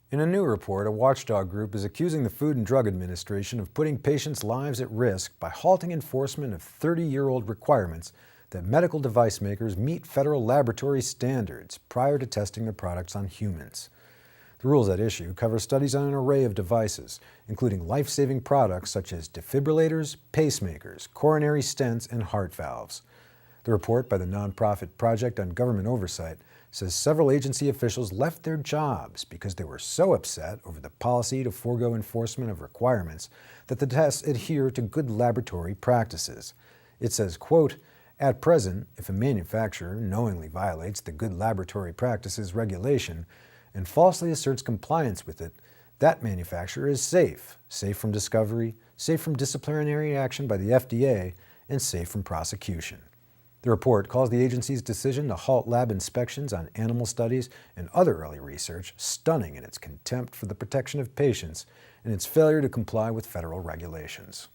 In a new report, a watchdog group is accusing the Food and Drug Administration of putting patients' lives at risk by halting enforcement of 30-year-old requirements that medical device makers meet federal laboratory standards prior to testing their products on humans. The rules at issue cover studies on an array of devices, including life-saving products such as defibrillators, pacemakers, coronary stents, and heart valves. The report by the nonprofit Project on Government Oversight says several agency officials left their jobs because they were so upset over the policy to forego enforcement of requirements that the tests adhere to good laboratory practices. It says, quote, "At present, if a manufacturer knowingly violates the good laboratory practices regulation and falsely asserts compliance with it, that manufacturer is safe from discovery, safe from disciplinary action by the FDA, and safe from prosecution." The report calls the agency's decision to halt lab inspections on animal studies and other early research stunning in its contempt for the protection of patients and its failure to comply with federal regulations.